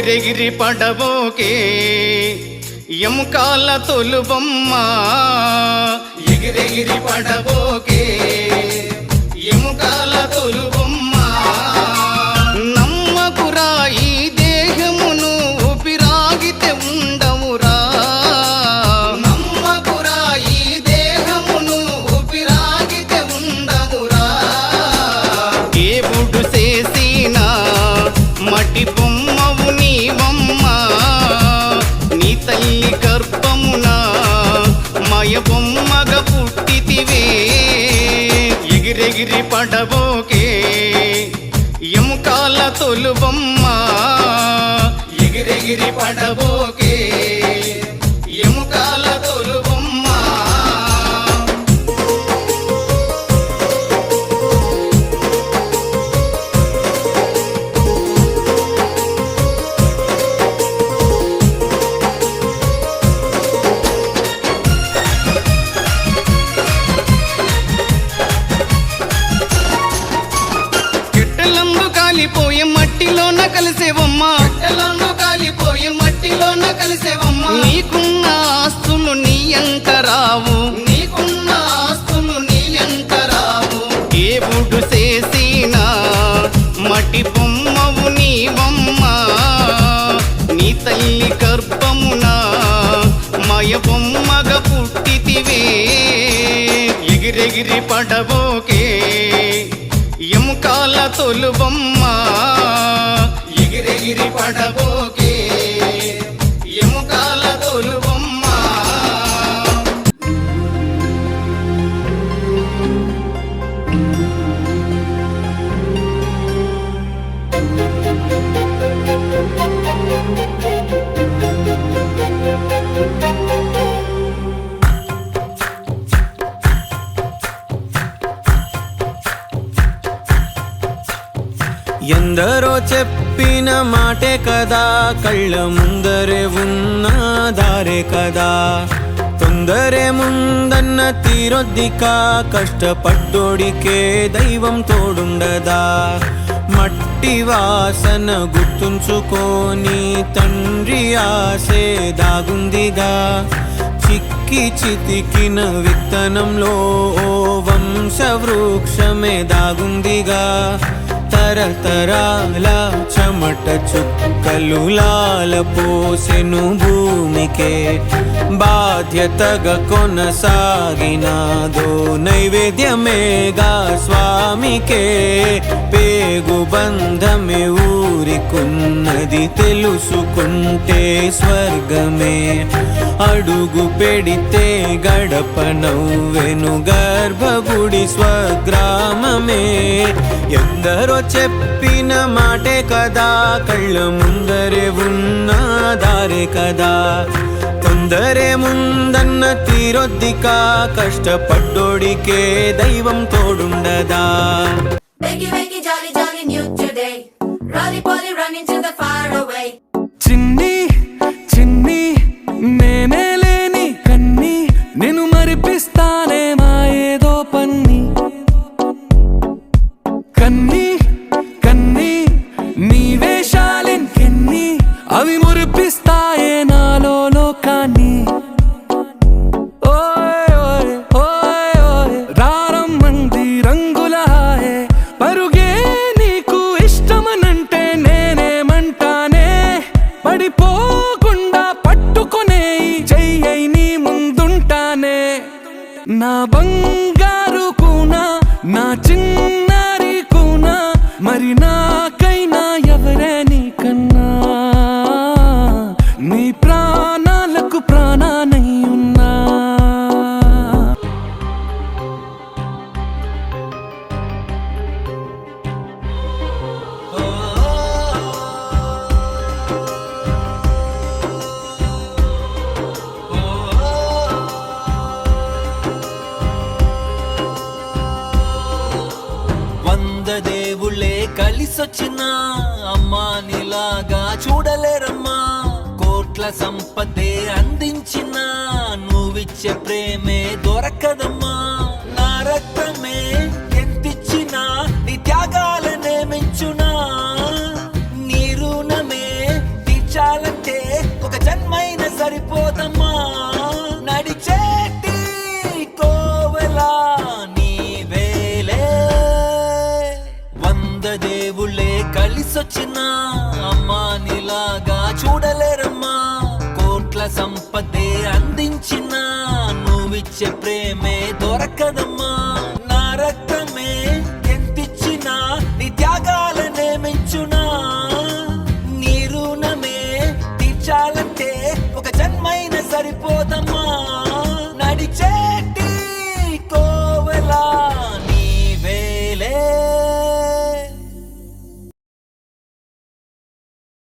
ఎగిరెగిరి పడబోకే ఎముకాల తొలుబొమ్మ ఎగిరెగిరి పడబోకే ఎముకాల తొలుబొమ్మ నమ్మకురా ఈ దేహమును ఊపిరాగితే ఉండవురా నమ్మకురా ఈ దేహమును ఊపిరాగితే ఉండవురా దేవుడు చేసిన మట్టి బొమ్మవు నీవమ్మ నీ తల్లి గర్భమున మయ బొమ్మగా పుట్టితివే ఎగిరెగిరి పడబోకే ఎముకాల తొలుబొమ్మ ఎగిరెగిరి పడబోకే ఎముకాల తొలుబొమ్మ కాలిపోయే మట్టిలోన కలిసేవమ్మ కట్టెలను కాలిపోయే మట్టిలోన కలిసేవమ్మ నీకున్న ఆస్తులు నీ ఎంట రావు నీకున్న ఆస్తులు నీ ఎంట రావు దేవుడు చేసిన మట్టి బొమ్మవు నీవమ్మ నీ తల్లి గర్భమున మయ బొమ్మగా పుట్టితివే ఎగిరెగిరి పడబోకే ఎముకాల తొలుబొమ్మ ఎగిరెగిరి పడబోకే ఎముకాల తొలుబొమ్మ ఎందరో చెప్పిన మాటే కదా కళ్ళ ముందరే ఉన్న దారే కదా తొందరే ముందన్న తీరొద్దిక కష్టపడ్డోడికే దైవం తోడుండదా మట్టి వాసన గుర్తుంచుకొని తండ్రి ఆసే దాగుందిగా చిక్కి చితికిన విత్తనంలో ఓ వంశవృక్షమే దాగుందిగా తరతరాల చెమట చుక్కలు లాల పోసెను భూమికే బాధ్యతగా కొనసాగినాదో నైవేద్యమేగా స్వామికే పేగు బంధమే ఊరికున్నది తెలుసుకుంటే స్వర్గమే అడుగు పెడితే గడప నవ్వెను గర్భగుడి స్వగ్రామమే ఎందరో చెప్పిన మాటే కదా కళ్ళ ముందరే ఉన్న దారే కదా తొందరే ముందన్న తీరొద్దిక కష్టపడ్డోడికే దైవం తోడుండదా Wakey, wakey, jolly, jolly, new today. Rolly, poly, running to the far away. చిన్ని చిన్ని నేనే లేని కన్ని నేను మరిపిస్తానే మా ఏదో పన్ని కన్ని కన్ని నీ వేషాలెన్కెన్ని అవి మురిపిస్తాయే నాలో లోకాన్ని ఓయ్ ఓయ్ ఓయ్ ఓయ్ రారమ్మంది రంగుల హాయే పరుగే నీకు ఇష్టమనంటే నేనేమంటానే పడిపోకుండా పట్టుకునే చెయ్యై నీ ముందుంటానే నా బంగారు కూనా నా చిన్నారి కూనా మరి నాకైనా ఎవరే నీకన్నా నీ ప్రాణాలకు ప్రాణానై ఉన్నా దేవుళ్ళే కలిసొచ్చిన అమ్మా నీలాగా చూడలేరమ్మా కోట్ల సంపదే అందించిన నువ్విచ్చే ప్రేమే దొరకదమ్మా నా రక్తమే ఎంతిచ్చినా నీ త్యాగాలనే మెచ్చునా నీ రుణమే సరిపోదమ్మా